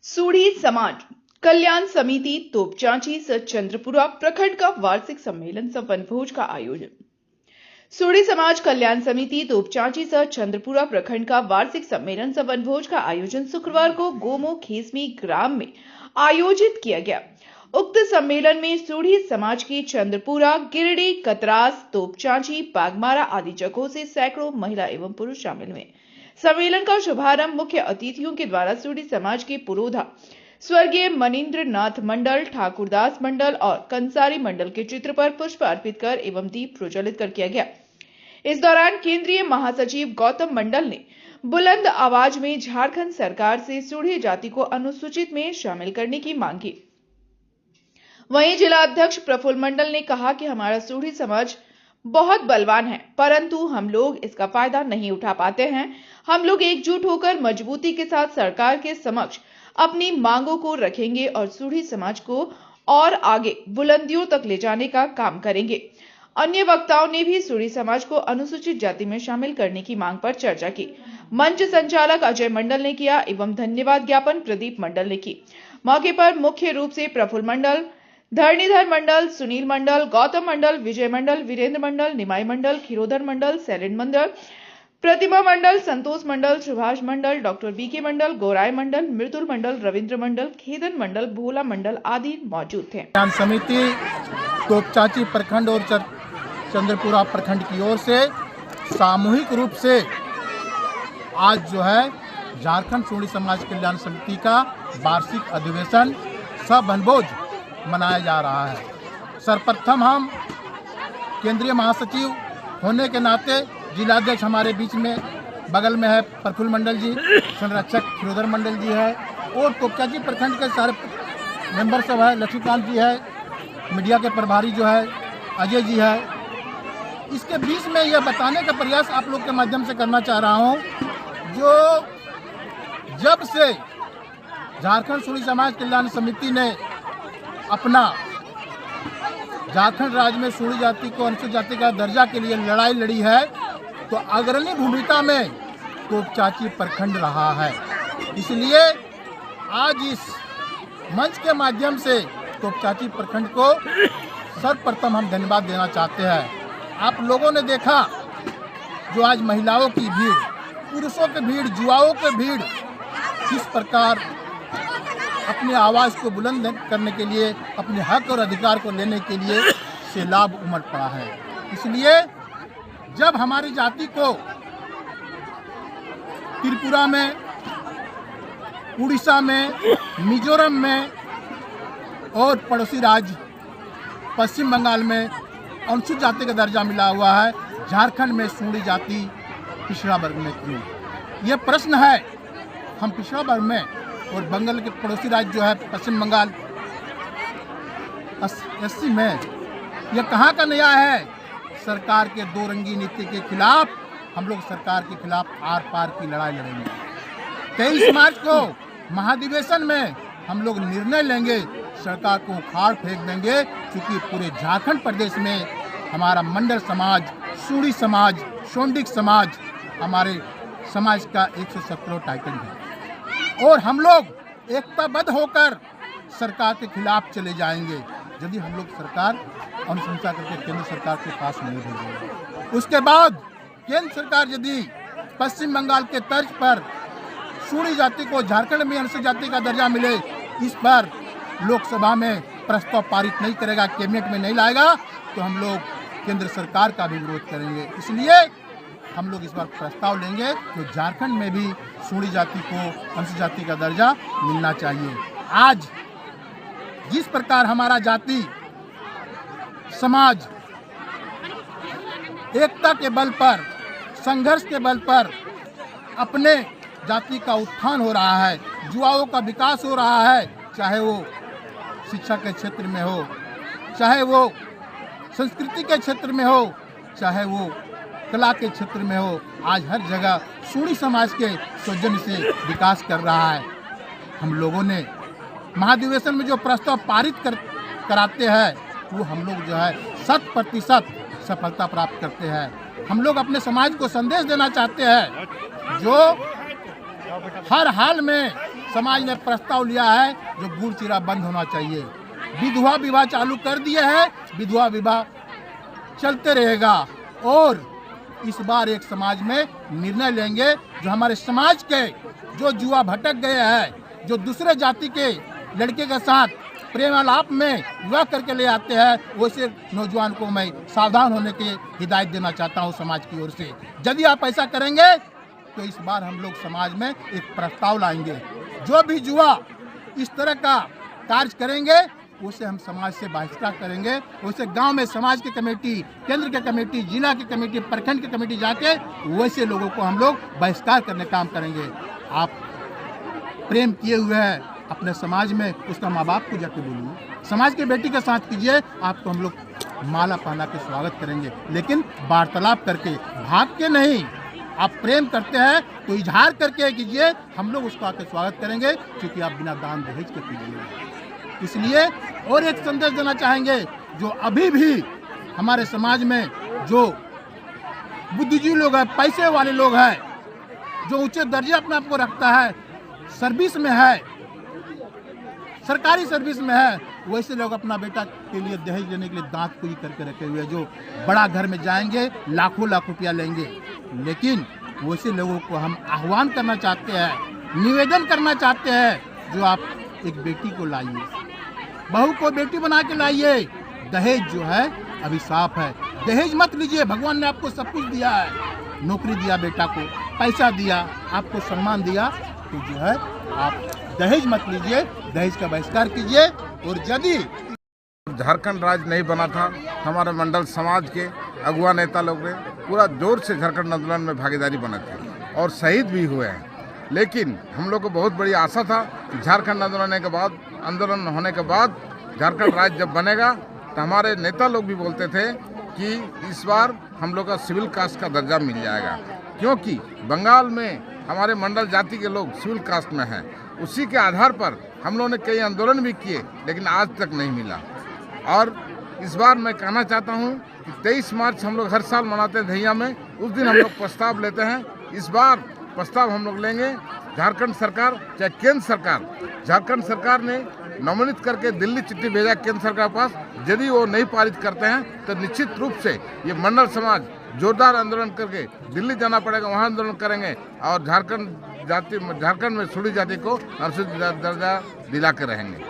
सूढ़ी समाज कल्याण समिति तोपचांची स चंद्रपुरा प्रखंड का वार्षिक सम्मेलन स वनभोज का आयोजन। सूढ़ी समाज कल्याण समिति तोपचांची स चंद्रपुरा प्रखंड का वार्षिक सम्मेलन स वनभोज का आयोजन शुक्रवार को गोमो खेसमी ग्राम में आयोजित किया गया। उक्त सम्मेलन में सूढ़ी समाज की चंद्रपुरा, गिरडी, कतरास, तोपचांची, बागमारा आदि जगहों से सैकड़ों महिला एवं पुरुष शामिल हुए। सम्मेलन का शुभारंभ मुख्य अतिथियों के द्वारा सूढ़ी समाज के पुरोधा स्वर्गीय मनीन्द्र नाथ मंडल, ठाकुरदास मंडल और कंसारी मंडल के चित्र पर पुष्प अर्पित कर एवं दीप प्रज्वलित कर किया गया। इस दौरान केंद्रीय महासचिव गौतम मंडल ने बुलंद आवाज में झारखंड सरकार से सूढ़ी जाति को अनुसूचित में शामिल करने की मांग की। वहीं जिला अध्यक्ष प्रफुल्ल मंडल ने कहा कि हमारा सूढ़ी समाज बहुत बलवान है, परंतु हम लोग इसका फायदा नहीं उठा पाते हैं। हम लोग एकजुट होकर मजबूती के साथ सरकार के समक्ष अपनी मांगों को रखेंगे और सूढ़ी समाज को और आगे बुलंदियों तक ले जाने का काम करेंगे। अन्य वक्ताओं ने भी सूढ़ी समाज को अनुसूचित जाति में शामिल करने की मांग पर चर्चा की। मंच संचालक अजय मंडल ने किया एवं धन्यवाद ज्ञापन प्रदीप मंडल ने की। मौके पर मुख्य रूप से प्रफुल्ल मंडल, धरणीधर मंडल, सुनील मंडल, गौतम मंडल, विजय मंडल, वीरेंद्र मंडल, निमाई मंडल, खीरोधर मंडल, सैलेंड मंडल, प्रतिमा मंडल, संतोष मंडल, सुभाष मंडल, डॉक्टर बीके मंडल, गौराय मंडल, मृदुल मंडल, रविंद्र मंडल, खेदन मंडल, भोला मंडल आदि मौजूद थे। कल्याण समिति तोपचांची प्रखंड और चंद्रपुरा प्रखंड की ओर से सामूहिक रूप से आज जो है झारखंड सूढ़ी समाज कल्याण समिति का वार्षिक अधिवेशन सह वनभोज मनाया जा रहा है। सर्वप्रथम हम केंद्रीय महासचिव होने के नाते जिलाध्यक्ष हमारे बीच में बगल में है प्रफुल्ल मंडल जी, संरक्षक खीरोधर मंडल जी है और तोपचांची प्रखंड के सारे मेंबर सब है, लक्ष्मीकांत जी है, मीडिया के प्रभारी जो है अजय जी है। इसके बीच में यह बताने का प्रयास आप लोग के माध्यम से करना चाह रहा हूँ, जो जब से झारखंड सूढ़ी समाज कल्याण समिति ने अपना झारखंड राज्य में सूढ़ी जाति को अनुसूचित जाति का दर्जा के लिए लड़ाई लड़ी है, तो अग्रणी भूमिका में तोपचांची प्रखंड रहा है। इसलिए आज इस मंच के माध्यम से तोपचांची प्रखंड को सर्वप्रथम हम धन्यवाद देना चाहते हैं। आप लोगों ने देखा जो आज महिलाओं की भीड़, पुरुषों की भीड़, युवाओं की भीड़ किस प्रकार अपनी आवाज़ को बुलंद करने के लिए, अपने हक और अधिकार को लेने के लिए सैलाब उमड़ पड़ा है। इसलिए जब हमारी जाति को त्रिपुरा में, उड़ीसा में, मिजोरम में और पड़ोसी राज्य पश्चिम बंगाल में अनुसूचित जाति का दर्जा मिला हुआ है, झारखंड में सूढ़ी जाति पिछड़ा वर्ग में क्यों? ये प्रश्न है। हम पिछड़ा वर्ग में और बंगाल के पड़ोसी राज्य जो है पश्चिम बंगाल 80 में, यह कहाँ का न्याय है? सरकार के दो रंगी नीति के खिलाफ हम लोग सरकार के खिलाफ आर पार की लड़ाई लड़ेंगे। 23 मार्च को महाधिवेशन में हम लोग निर्णय लेंगे, सरकार को उखाड़ फेंक देंगे, क्योंकि पूरे झारखंड प्रदेश में हमारा मंडल समाज, सूढ़ी समाज, शोंडिक समाज हमारे समाज का 117 टाइटल है और हम लोग एकताबद्ध होकर सरकार के खिलाफ चले जाएंगे यदि हम लोग सरकार अनुशंसा करके केंद्र सरकार के पास नहीं भेजेंगे। उसके बाद केंद्र सरकार यदि पश्चिम बंगाल के तर्ज पर सूढ़ी जाति को झारखंड में अनुसूचित जाति का दर्जा मिले, इस पर लोकसभा में प्रस्ताव पारित नहीं करेगा, कैबिनेट में नहीं लाएगा, तो हम लोग केंद्र सरकार का भी विरोध करेंगे। इसलिए हम लोग इस बार प्रस्ताव लेंगे कि झारखंड में भी सूढ़ी जाति को अनुसूचित जाति का दर्जा मिलना चाहिए। आज जिस प्रकार हमारा जाति समाज एकता के बल पर, संघर्ष के बल पर अपने जाति का उत्थान हो रहा है, युवाओं का विकास हो रहा है, चाहे वो शिक्षा के क्षेत्र में हो, चाहे वो संस्कृति के क्षेत्र में हो, चाहे वो कला के क्षेत्र में हो, आज हर जगह सूढ़ी समाज के सौजन्य से विकास कर रहा है। हम लोगों ने महाधिवेशन में जो प्रस्ताव पारित कराते हैं वो हम लोग जो है 100% सफलता प्राप्त करते हैं। हम लोग अपने समाज को संदेश देना चाहते हैं, जो हर हाल में समाज ने प्रस्ताव लिया है जो गुड़ चीरा बंद होना चाहिए। विधवा विवाह चालू कर दिया है, विधवा विवाह चलते रहेगा। और इस बार एक समाज में निर्णय लेंगे जो हमारे समाज के जो जुआ भटक गए हैं, जो दूसरे जाति के लड़के के साथ प्रेमालाप में विवाह करके ले आते हैं, वैसे नौजवान को मैं सावधान होने की हिदायत देना चाहता हूं समाज की ओर से। यदि आप ऐसा करेंगे तो इस बार हम लोग समाज में एक प्रस्ताव लाएंगे। जो भी जुआ इस तरह का कार्य करेंगे उसे हम समाज से बहिष्कार करेंगे। उसे गांव में समाज की कमेटी, केंद्र की कमेटी, जिला की कमेटी, प्रखंड की कमेटी जाके वैसे लोगों को हम लोग बहिष्कार करने का काम करेंगे। आप प्रेम किए हुए हैं अपने समाज में, उसका माँ बाप को जाके बोलिए, समाज के बेटी के साथ कीजिए, आपको हम लोग माला पहना के स्वागत करेंगे, लेकिन वार्तालाप करके, भाग के नहीं। आप प्रेम करते हैं तो इजहार करके कीजिए, हम लोग उसका आके स्वागत करेंगे, क्योंकि आप बिना दान दहेज के कीजिए। इसलिए और एक संदेश देना चाहेंगे, जो अभी भी हमारे समाज में जो बुद्धिजीवी लोग हैं, पैसे वाले लोग हैं, जो ऊंचे दर्जे अपने आप को रखता है, सर्विस में है, सरकारी सर्विस में है, वैसे लोग अपना बेटा के लिए दहेज देने के लिए दांत कुई करके रखे हुए हैं, जो बड़ा घर में जाएंगे लाखों लाख रुपया लेंगे। लेकिन वैसे लोगों को हम आह्वान करना चाहते हैं, निवेदन करना चाहते हैं, जो आप एक बेटी को लाइए, बहू को बेटी बना के लाइए। दहेज जो है अभिशाप है, दहेज मत लीजिए। भगवान ने आपको सब कुछ दिया है, नौकरी दिया, बेटा को पैसा दिया, आपको सम्मान दिया, तो जो है आप दहेज मत लीजिए, दहेज का बहिष्कार कीजिए। और यदि झारखंड राज्य नहीं बना था, हमारे मंडल समाज के अगुआ नेता लोग ने पूरा जोर से झारखंड आंदोलन में भागीदारी बने थे और शहीद भी हुए हैं। लेकिन हम लोग को बहुत बड़ी आशा था कि झारखंड आंदोलन होने के बाद झारखंड राज्य जब बनेगा, तो हमारे नेता लोग भी बोलते थे कि इस बार हम लोग का सिविल कास्ट का दर्जा मिल जाएगा, क्योंकि बंगाल में हमारे मंडल जाति के लोग सिविल कास्ट में हैं। उसी के आधार पर हम लोगों ने कई आंदोलन भी किए, लेकिन आज तक नहीं मिला। और इस बार मैं कहना चाहता हूं कि 23 मार्च हम लोग हर साल मनाते हैं धैया में, उस दिन हम लोग प्रस्ताव लेते हैं। इस बार प्रस्ताव हम लोग लेंगे, झारखंड सरकार चाहे केंद्र सरकार, झारखंड सरकार ने नोमिनेट करके दिल्ली चिट्ठी भेजा केंद्र सरकार के पास। यदि वो नहीं पारित करते हैं तो निश्चित रूप से ये मंडल समाज जोरदार आंदोलन करके दिल्ली जाना पड़ेगा, वहाँ आंदोलन करेंगे और झारखंड में सूढ़ी जाति को अनुसूचित दर्जा दिला के रहेंगे।